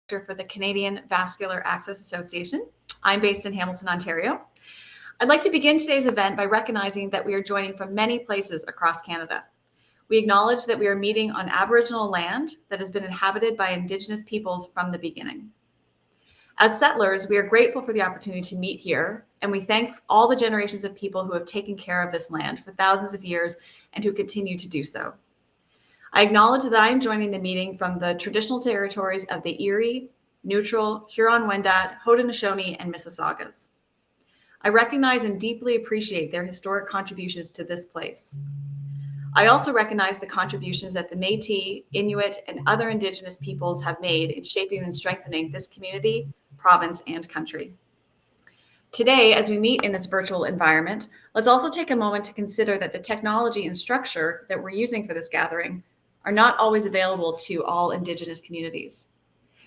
for the Canadian Vascular Access Association. I'm based in Hamilton, Ontario. I'd like to begin today's event by recognizing that we are joining from many places across Canada. We acknowledge that we are meeting on Aboriginal land that has been inhabited by Indigenous peoples from the beginning. As settlers, we are grateful for the opportunity to meet here, and we thank all the generations of people who have taken care of this land for thousands of years and who continue to do so. I acknowledge that I am joining the meeting from the traditional territories of the Erie, Neutral, Huron-Wendat, Haudenosaunee, and Mississaugas. I recognize and deeply appreciate their historic contributions to this place. I also recognize the contributions that the Métis, Inuit, and other Indigenous peoples have made in shaping and strengthening this community, province, and country. Today, as we meet in this virtual environment, let's also take a moment to consider that the technology and structure that we're using for this gathering are not always available to all Indigenous communities.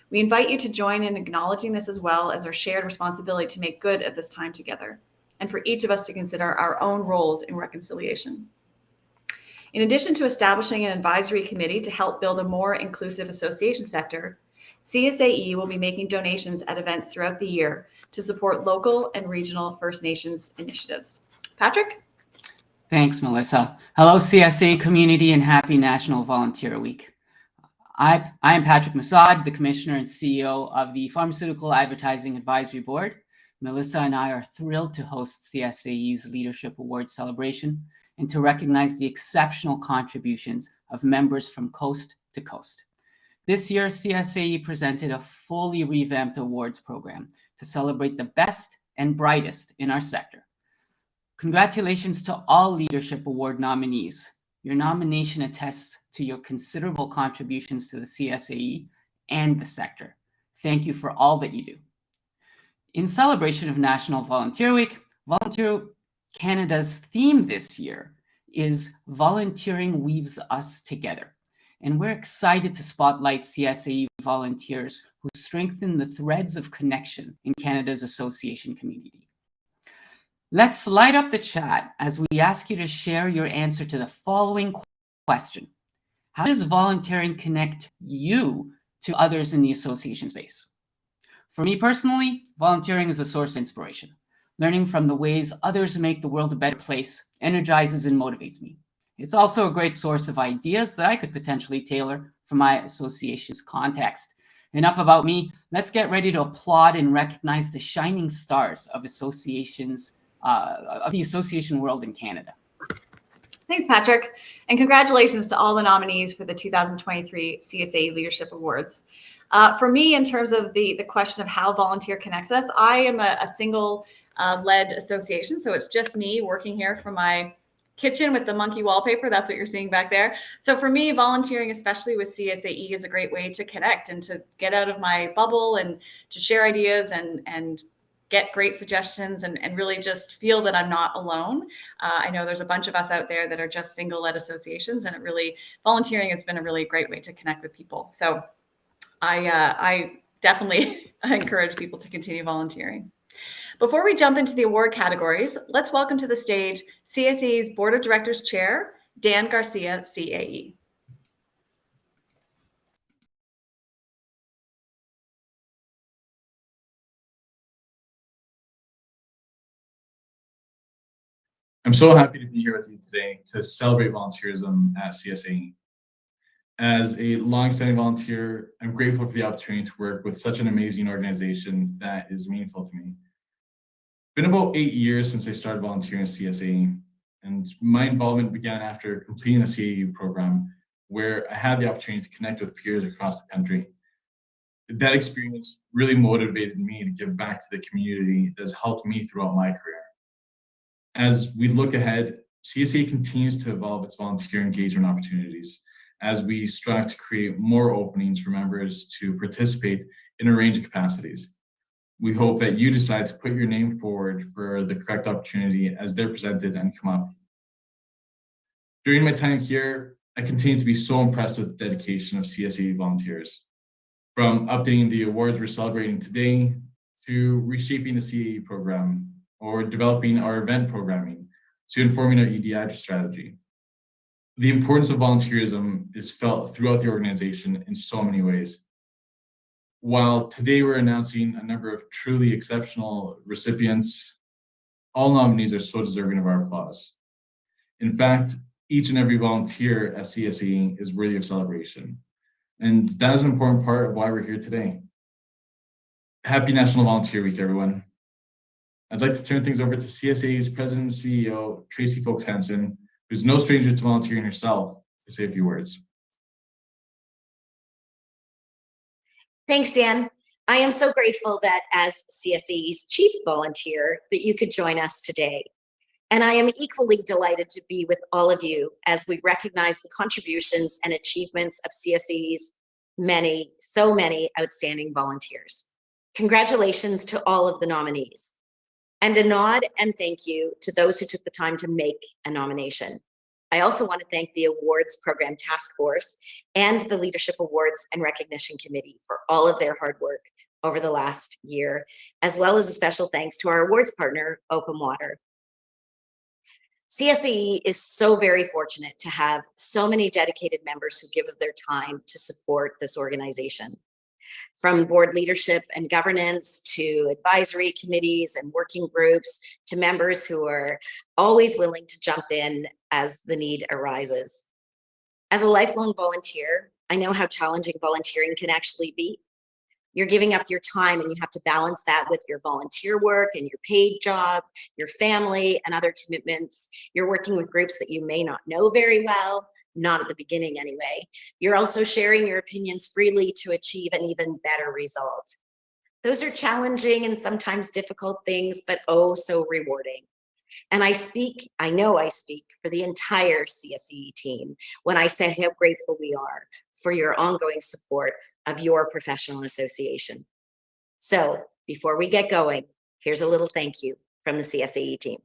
We invite you to join in acknowledging this as well as our shared responsibility to make good of this time together, and for each of us to consider our own roles in reconciliation. In addition to establishing an advisory committee to help build a more inclusive association sector, CSAE will be making donations at events throughout the year to support local and regional First Nations initiatives. Patrick? Thanks, Melissa. Hello, CSAE community, and happy National Volunteer Week. I am Patrick Masad, the Commissioner and CEO of the Pharmaceutical Advertising Advisory Board. Melissa and I are thrilled to host CSAE's Leadership Awards celebration and to recognize the exceptional contributions of members from coast to coast. This year, CSAE presented a fully revamped awards program to celebrate the best and brightest in our sector. Congratulations to all Leadership Award nominees. Your nomination attests to your considerable contributions to the CSAE and the sector. Thank you for all that you do. In celebration of National Volunteer Week, Volunteer Canada's theme this year is Volunteering Weaves Us Together. And we're excited to spotlight CSAE volunteers who strengthen the threads of connection in Canada's association community. Let's light up the chat as we ask you to share your answer to the following question. How does volunteering connect you to others in the association space? For me personally, volunteering is a source of inspiration. Learning from the ways others make the world a better place energizes and motivates me. It's also a great source of ideas that I could potentially tailor for my association's context. Enough about me. Let's get ready to applaud and recognize the shining stars of the association world in Canada. Thanks, Patrick. And congratulations to all the nominees for the 2023 CSAE Leadership Awards. For me, in terms of the question of how volunteer connects us, I am a single-led association. So it's just me working here from my kitchen with the monkey wallpaper. That's what you're seeing back there. So for me, volunteering, especially with CSAE, is a great way to connect and to get out of my bubble and to share ideas and get great suggestions and really just feel that I'm not alone. I know there's a bunch of us out there that are just single-led associations, and volunteering has been a really great way to connect with people. So I definitely encourage people to continue volunteering. Before we jump into the award categories, let's welcome to the stage CSAE's Board of Directors Chair, Dan Garcia, CAE. I'm so happy to be here with you today to celebrate volunteerism at CSAE. As a longstanding volunteer, I'm grateful for the opportunity to work with such an amazing organization that is meaningful to me. It's been about 8 years since I started volunteering at CSAE, and my involvement began after completing the CAU program, where I had the opportunity to connect with peers across the country. That experience really motivated me to give back to the community that has helped me throughout my career. As we look ahead, CSAE continues to evolve its volunteer engagement opportunities as we strive to create more openings for members to participate in a range of capacities. We hope that you decide to put your name forward for the correct opportunity as they're presented and come up. During my time here, I continue to be so impressed with the dedication of CSAE volunteers. From updating the awards we're celebrating today, to reshaping the CAE program, or developing our event programming, to informing our EDI strategy. The importance of volunteerism is felt throughout the organization in so many ways. while today we're announcing a number of truly exceptional recipients, all nominees are so deserving of our applause. In fact, each and every volunteer at CSAE is worthy of celebration. And that is an important part of why we're here today. Happy National Volunteer Week, everyone. I'd like to turn things over to CSAE's President and CEO, Tracy Folks Hansen, who's no stranger to volunteering herself, to say a few words. Thanks, Dan. I am so grateful that as CSAE's chief volunteer that you could join us today. And I am equally delighted to be with all of you as we recognize the contributions and achievements of CSAE's so many outstanding volunteers. Congratulations to all of the nominees. And a nod and thank you to those who took the time to make a nomination. I also want to thank the Awards Program Task Force and the Leadership Awards and Recognition Committee for all of their hard work over the last year, as well as a special thanks to our awards partner, Open Water. CSAE is so very fortunate to have so many dedicated members who give of their time to support this organization. From board leadership and governance to advisory committees and working groups to members who are always willing to jump in as the need arises. As a lifelong volunteer, I know how challenging volunteering can actually be. You're giving up your time and you have to balance that with your volunteer work and your paid job, your family and other commitments. You're working with groups that you may not know very well, not at the beginning anyway. You're also sharing your opinions freely to achieve an even better result. Those are challenging and sometimes difficult things, but oh so rewarding. And I know I speak for the entire CSAE team when I say how grateful we are for your ongoing support of your professional association. So before we get going, here's a little thank you from the CSAE team.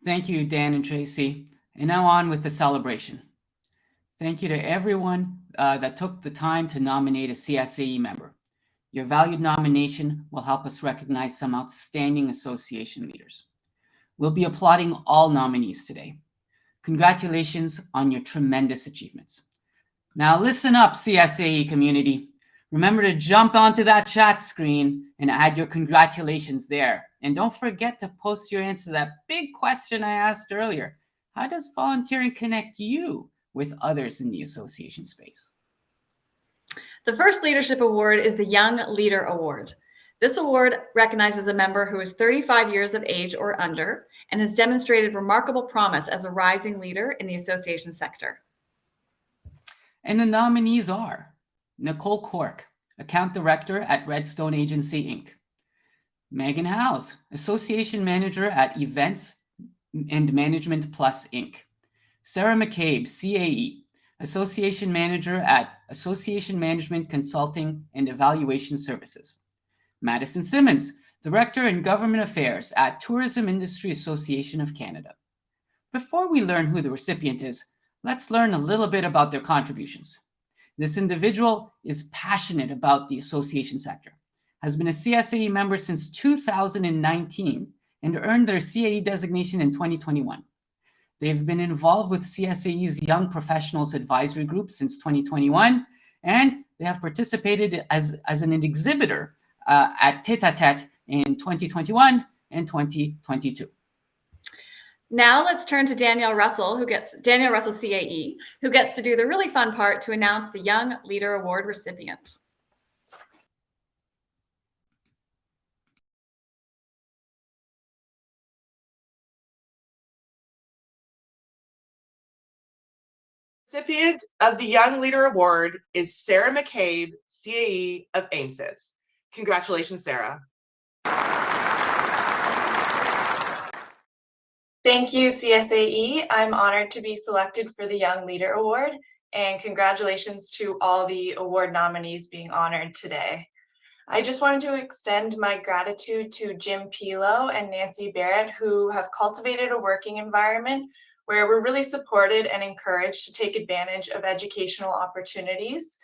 Thank you, Dan and Tracy. And now on with the celebration. Thank you to everyone that took the time to nominate a CSAE member. Your valued nomination will help us recognize some outstanding association leaders. We'll be applauding all nominees today. Congratulations on your tremendous achievements. Now listen up, CSAE community. Remember to jump onto that chat screen and add your congratulations there. And don't forget to post your answer to that big question I asked earlier. How does volunteering connect you with others in the association space? The first leadership award is the Young Leader Award. This award recognizes a member who is 35 years of age or under and has demonstrated remarkable promise as a rising leader in the association sector. And the nominees are Nicole Cork, Account Director at Redstone Agency, Inc. Megan Howes, Association Manager at Events and Management Plus, Inc. Sarah McCabe, CAE, Association Manager at Association Management Consulting and Evaluation Services. Madison Simmons, Director in Government Affairs at Tourism Industry Association of Canada. Before we learn who the recipient is, let's learn a little bit about their contributions. This individual is passionate about the association sector, has been a CSAE member since 2019, and earned their CAE designation in 2021. They've been involved with CSAE's Young Professionals Advisory Group since 2021, and they have participated as an exhibitor at Tete-a-Tete in 2021 and 2022. Now let's turn to Danielle Russell, Danielle Russell CAE, who gets to do the really fun part to announce the Young Leader Award recipient. Recipient of the Young Leader Award is Sarah McCabe, CAE of AIMSIS. Congratulations, Sarah. Thank you, CSAE. I'm honored to be selected for the Young Leader Award, and congratulations to all the award nominees being honored today. I just wanted to extend my gratitude to Jim Pilo and Nancy Barrett, who have cultivated a working environment where we're really supported and encouraged to take advantage of educational opportunities.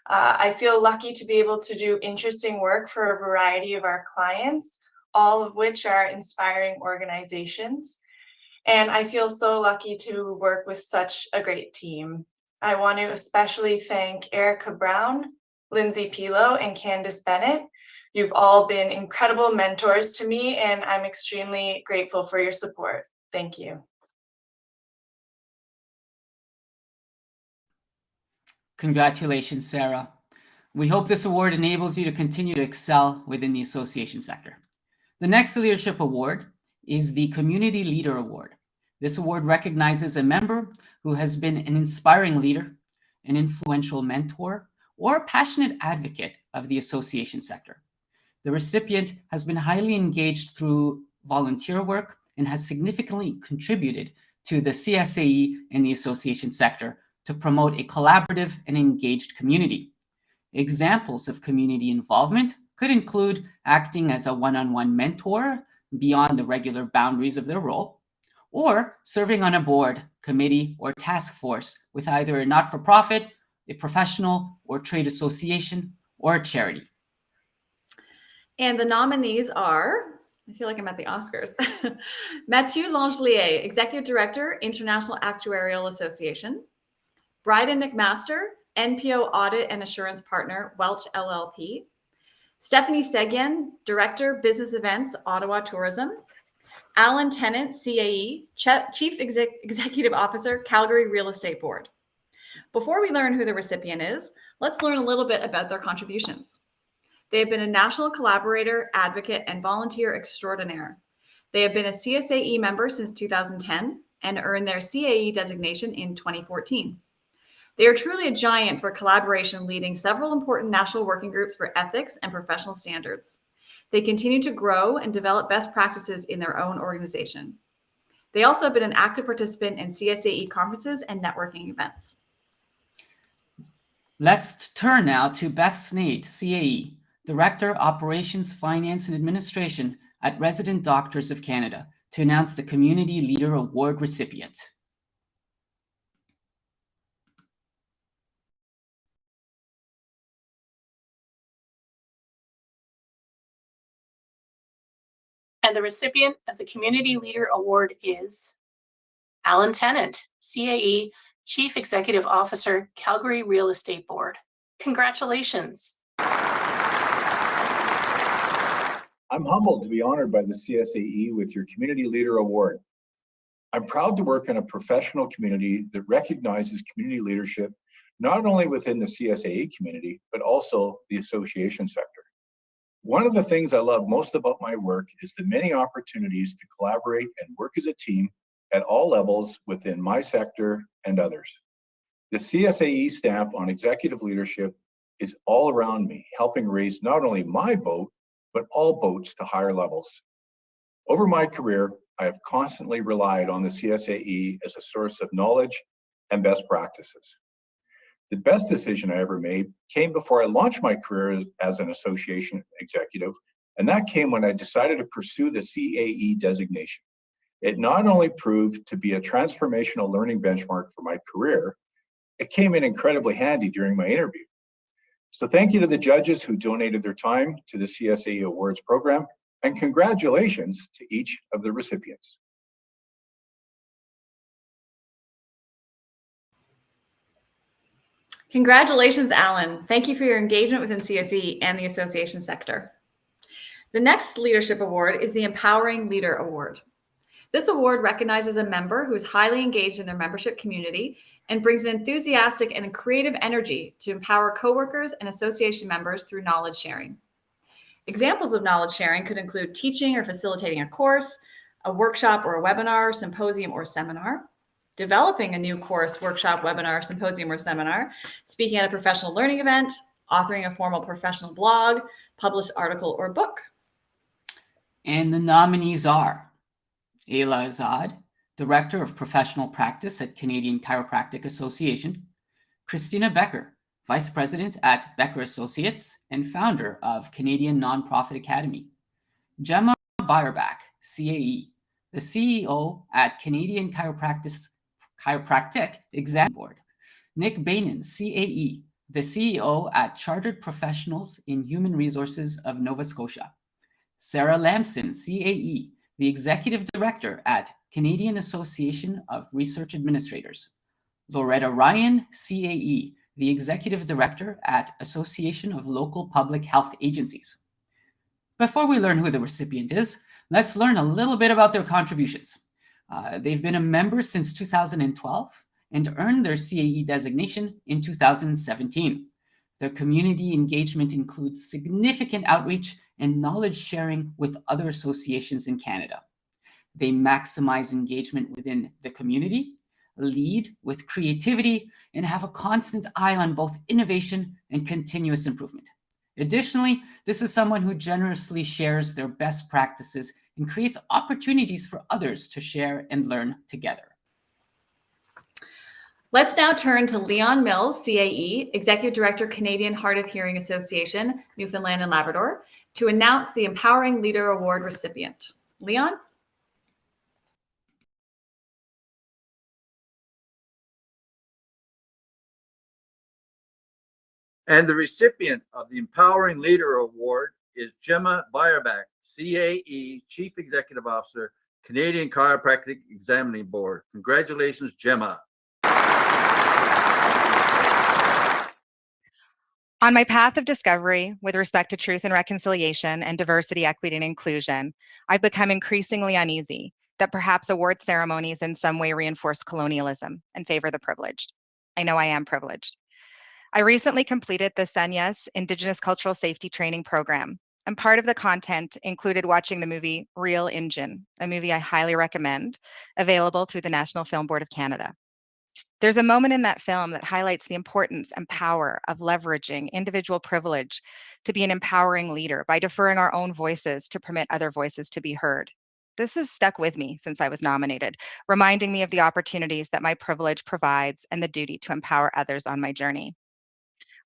I feel lucky to be able to do interesting work for a variety of our clients, all of which are inspiring organizations. And I feel so lucky to work with such a great team. I want to especially thank Erica Brown, Lindsay Pilo, and Candace Bennett. You've all been incredible mentors to me, and I'm extremely grateful for your support. Thank you. Congratulations, Sarah. We hope this award enables you to continue to excel within the association sector. The next leadership award is the Community Leader Award. This award recognizes a member who has been an inspiring leader, an influential mentor, or a passionate advocate of the association sector. The recipient has been highly engaged through volunteer work and has significantly contributed to the CSAE and the association sector to promote a collaborative and engaged community. Examples of community involvement could include acting as a one-on-one mentor beyond the regular boundaries of their role, or serving on a board, committee, or task force with either a not-for-profit, a professional or trade association, or a charity. And the nominees are, I feel like I'm at the Oscars, Mathieu Langelier, Executive Director, International Actuarial Association, Bryden McMaster, NPO Audit and Assurance Partner, Welch LLP, Stephanie Seguin, Director, Business Events, Ottawa Tourism, Alan Tennant, CAE, Chief Executive Officer, Calgary Real Estate Board. Before we learn who the recipient is, let's learn a little bit about their contributions. They have been a national collaborator, advocate, and volunteer extraordinaire. They have been a CSAE member since 2010 and earned their CAE designation in 2014. They are truly a giant for collaboration, leading several important national working groups for ethics and professional standards. They continue to grow and develop best practices in their own organization. They also have been an active participant in CSAE conferences and networking events. Let's turn now to Beth Sneed, CAE, Director, Operations, Finance, and Administration at Resident Doctors of Canada, to announce the Community Leader Award recipient. And the recipient of the Community Leader Award is Alan Tennant, CAE Chief Executive Officer, Calgary Real Estate Board. Congratulations. I'm humbled to be honored by the CSAE with your Community Leader Award. I'm proud to work in a professional community that recognizes community leadership, not only within the CSAE community, but also the association sector. One of the things I love most about my work is the many opportunities to collaborate and work as a team at all levels within my sector and others. The CSAE stamp on executive leadership is all around me, helping raise not only my boat, but all boats to higher levels. Over my career, I have constantly relied on the CSAE as a source of knowledge and best practices. The best decision I ever made came before I launched my career as an association executive, and that came when I decided to pursue the CAE designation. It not only proved to be a transformational learning benchmark for my career, it came in incredibly handy during my interview. So thank you to the judges who donated their time to the CSAE Awards program, and congratulations to each of the recipients. Congratulations, Alan. Thank you for your engagement within CSE and the association sector. The next leadership award is the Empowering Leader Award. This award recognizes a member who is highly engaged in their membership community and brings an enthusiastic and creative energy to empower coworkers and association members through knowledge sharing. Examples of knowledge sharing could include teaching or facilitating a course, a workshop or a webinar, symposium or seminar, developing a new course, workshop, webinar, symposium, or seminar, speaking at a professional learning event, authoring a formal professional blog, published article or book. And the nominees are Ayla Azad, Director of Professional Practice at Canadian Chiropractic Association, Christina Becker, Vice President at Becker Associates and founder of Canadian Nonprofit Academy, Gemma Byerbach, CAE, the CEO at Canadian Chiropractic Exam Board, Nick Bainan, CAE, the CEO at Chartered Professionals in Human Resources of Nova Scotia, Sarah Lamson, CAE, the Executive Director at Canadian Association of Research Administrators, Loretta Ryan, CAE, the Executive Director at Association of Local Public Health Agencies. Before we learn who the recipient is, let's learn a little bit about their contributions. They've been a member since 2012 and earned their CAE designation in 2017. Their community engagement includes significant outreach and knowledge sharing with other associations in Canada. They maximize engagement within the community, lead with creativity, and have a constant eye on both innovation and continuous improvement. Additionally, this is someone who generously shares their best practices and creates opportunities for others to share and learn together. Let's now turn to Leon Mills, CAE, Executive Director, Canadian Hard of Hearing Association, Newfoundland and Labrador, to announce the Empowering Leader Award recipient. Leon? And the recipient of the Empowering Leader Award is Gemma Byerbach, CAE, Chief Executive Officer, Canadian Chiropractic Examining Board. Congratulations, Gemma. On my path of discovery with respect to truth and reconciliation and diversity, equity, and inclusion, I've become increasingly uneasy that perhaps award ceremonies in some way reinforce colonialism and favor the privileged. I know I am privileged. I recently completed the Sanyas Indigenous Cultural Safety Training Program, and part of the content included watching the movie Real Injun, a movie I highly recommend, available through the National Film Board of Canada. There's a moment in that film that highlights the importance and power of leveraging individual privilege to be an empowering leader by deferring our own voices to permit other voices to be heard. This has stuck with me since I was nominated, reminding me of the opportunities that my privilege provides and the duty to empower others on my journey.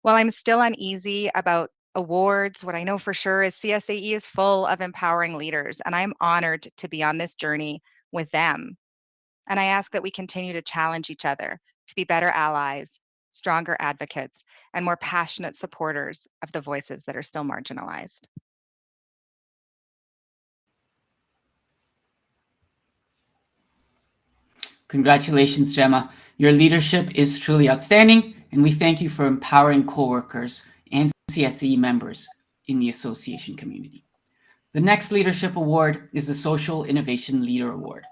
While I'm still uneasy about awards, what I know for sure is CSAE is full of empowering leaders, and I'm honored to be on this journey with them. And I ask that we continue to challenge each other to be better allies, stronger advocates, and more passionate supporters of the voices that are still marginalized. Congratulations, Gemma. Your leadership is truly outstanding, and we thank you for empowering coworkers and CSAE members in the association community. The next leadership award is the Social Innovation Leader Award.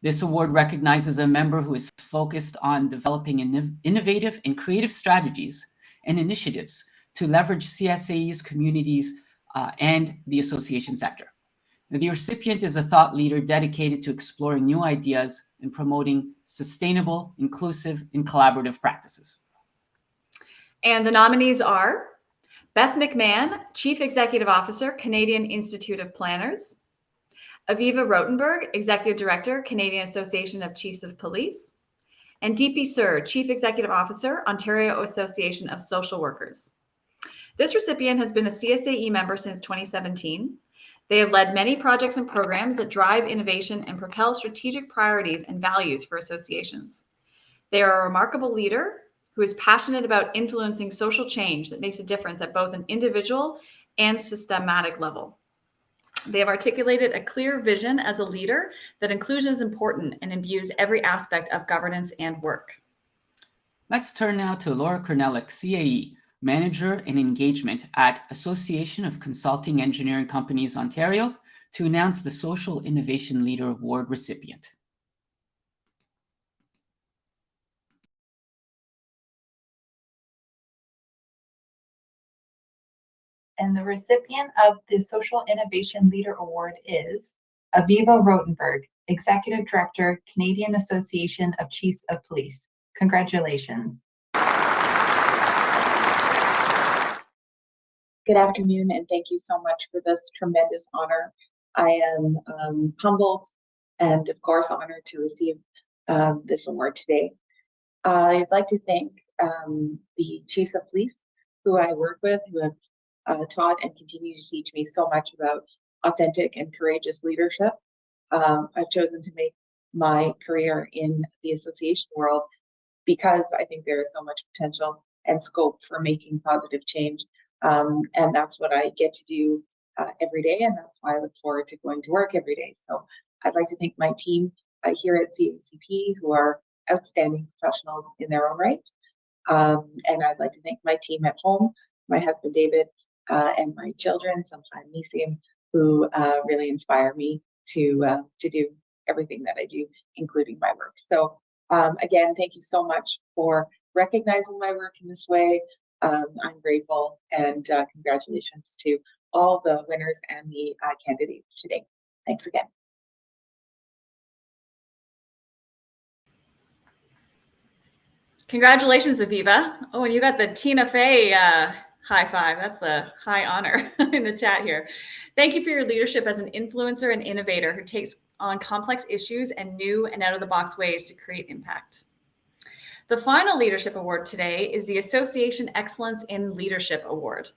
This award recognizes a member who is focused on developing innovative and creative strategies and initiatives to leverage CSAE's communities and the association sector. The recipient is a thought leader dedicated to exploring new ideas and promoting sustainable, inclusive, and collaborative practices. And the nominees are Beth McMahon, Chief Executive Officer, Canadian Institute of Planners, Aviva Rotenberg, Executive Director, Canadian Association of Chiefs of Police, and DP Sir, Chief Executive Officer, Ontario Association of Social Workers. This recipient has been a CSAE member since 2017. They have led many projects and programs that drive innovation and propel strategic priorities and values for associations. They are a remarkable leader who is passionate about influencing social change that makes a difference at both an individual and systematic level. They have articulated a clear vision as a leader that inclusion is important and imbues every aspect of governance and work. Let's turn now to Laura Kornelik, CAE, Manager in Engagement at Association of Consulting Engineering Companies, Ontario, to announce the Social Innovation Leader Award recipient. And the recipient of the Social Innovation Leader Award is Aviva Rotenberg, Executive Director, Canadian Association of Chiefs of Police. Congratulations. Good afternoon, and thank you so much for this tremendous honor. I am humbled and of course honored to receive this award today. I'd like to thank the chiefs of police who I work with, who have taught and continue to teach me so much about authentic and courageous leadership. I've chosen to make my career in the association world because I think there is so much potential and scope for making positive change. And that's what I get to do every day. And that's why I look forward to going to work every day. So I'd like to thank my team here at CACP, who are outstanding professionals in their own right. And I'd like to thank my team at home, my husband David, and my children, sometimes Nisim, who really inspire me to do everything that I do, including my work. So again, thank you so much for recognizing my work in this way. I'm grateful, and congratulations to all the winners and the candidates today. Thanks again. Congratulations, Aviva. Oh, and you got the Tina Fey high five. That's a high honor in the chat here. Thank you for your leadership as an influencer and innovator who takes on complex issues and new and out-of-the-box ways to create impact. The final leadership award today is the Association Excellence in Leadership Award.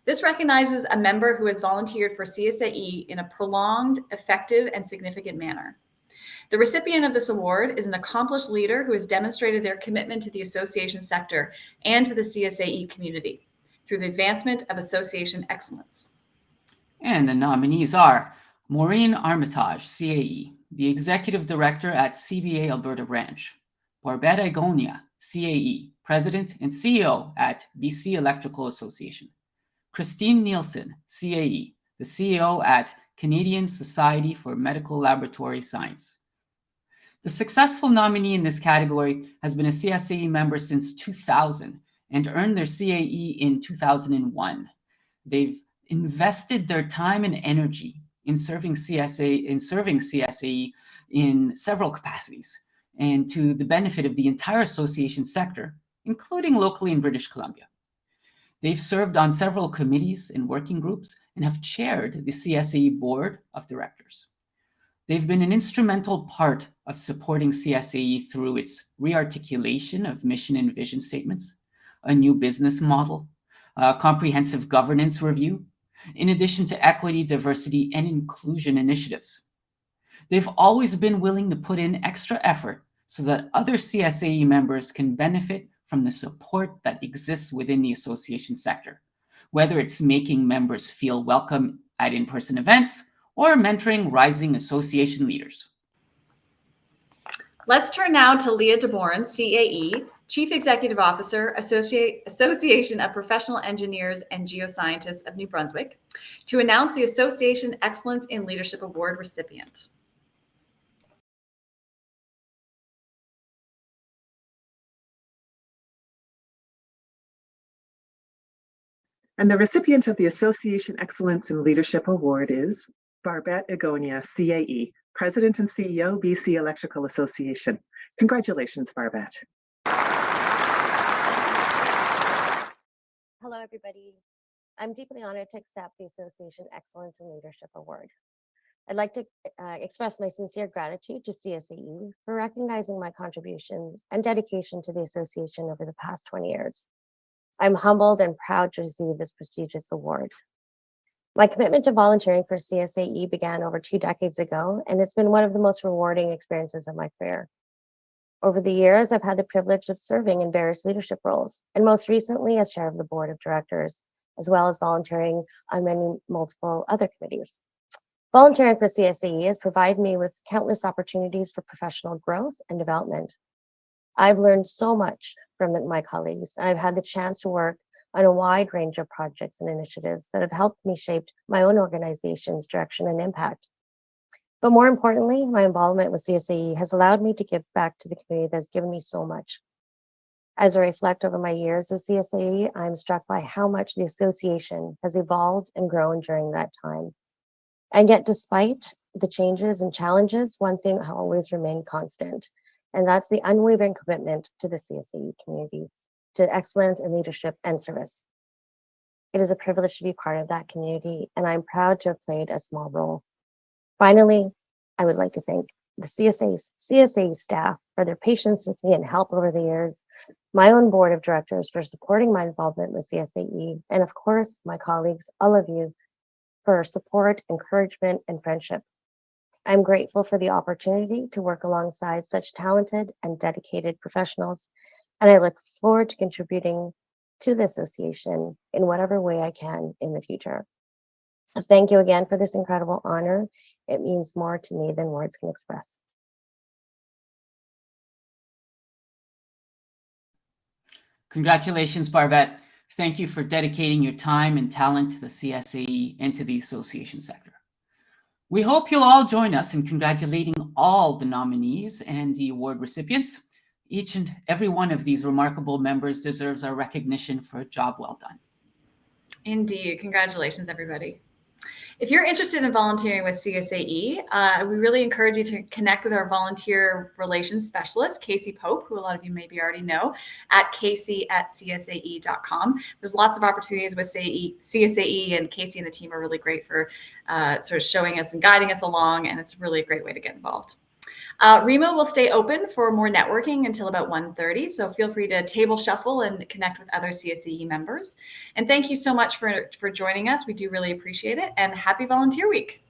This recognizes a member who has volunteered for CSAE in a prolonged, effective, and significant manner. The recipient of this award is an accomplished leader who has demonstrated their commitment to the association sector and to the CSAE community through the advancement of association excellence. And the nominees are Maureen Armitage, CAE, the Executive Director at CBA Alberta Branch; Barbette Agonia, CAE, President and CEO at BC Electrical Association; Christine Nielsen, CAE, the CEO at Canadian Society for Medical Laboratory Science. The successful nominee in this category has been a CSAE member since 2000 and earned their CAE in 2001. They've invested their time and energy in serving CSAE in several capacities and to the benefit of the entire association sector, including locally in British Columbia. They've served on several committees and working groups and have chaired the CSAE Board of Directors. They've been an instrumental part of supporting CSAE through its rearticulation of mission and vision statements, a new business model, a comprehensive governance review, in addition to equity, diversity, and inclusion initiatives. They've always been willing to put in extra effort so that other CSAE members can benefit from the support that exists within the association sector, whether it's making members feel welcome at in-person events or mentoring rising association leaders. Let's turn now to Leah DeBorn, CAE, Chief Executive Officer, Association of Professional Engineers and Geoscientists of New Brunswick, to announce the Association Excellence in Leadership Award recipient. And the recipient of the Association Excellence in Leadership Award is Barbette Agonia, CAE, President and CEO, BC Electrical Association. Congratulations, Barbette. Hello, everybody. I'm deeply honored to accept the Association Excellence in Leadership Award. I'd like to express my sincere gratitude to CSAE for recognizing my contributions and dedication to the association over the past 20 years. I'm humbled and proud to receive this prestigious award. My commitment to volunteering for CSAE began over 2 decades ago, and it's been one of the most rewarding experiences of my career. Over the years, I've had the privilege of serving in various leadership roles, and most recently as chair of the board of directors, as well as volunteering on multiple other committees. Volunteering for CSAE has provided me with countless opportunities for professional growth and development. I've learned so much from my colleagues, and I've had the chance to work on a wide range of projects and initiatives that have helped me shape my own organization's direction and impact. But more importantly, my involvement with CSAE has allowed me to give back to the community that's given me so much. As I reflect over my years with CSAE, I'm struck by how much the association has evolved and grown during that time. And yet, despite the changes and challenges, one thing has always remained constant, and that's the unwavering commitment to the CSAE community, to excellence in leadership and service. It is a privilege to be part of that community, and I'm proud to have played a small role. Finally, I would like to thank the CSAE staff for their patience with me and help over the years, my own board of directors for supporting my involvement with CSAE, and of course, my colleagues, all of you, for support, encouragement, and friendship. I'm grateful for the opportunity to work alongside such talented and dedicated professionals, and I look forward to contributing to the association in whatever way I can in the future. Thank you again for this incredible honor. It means more to me than words can express. Congratulations, Barbette. Thank you for dedicating your time and talent to the CSAE and to the association sector. We hope you'll all join us in congratulating all the nominees and the award recipients. Each and every one of these remarkable members deserves our recognition for a job well done. Indeed. Congratulations, everybody. If you're interested in volunteering with CSAE, we really encourage you to connect with our volunteer relations specialist, Casey Pope, who a lot of you maybe already know, at casey@csae.com. There's lots of opportunities with CSAE, and Casey and the team are really great for sort of showing us and guiding us along, and it's really a great way to get involved. Remo will stay open for more networking until about 1:30, so feel free to table shuffle and connect with other CSAE members. And thank you so much for joining us. We do really appreciate it, and happy Volunteer Week.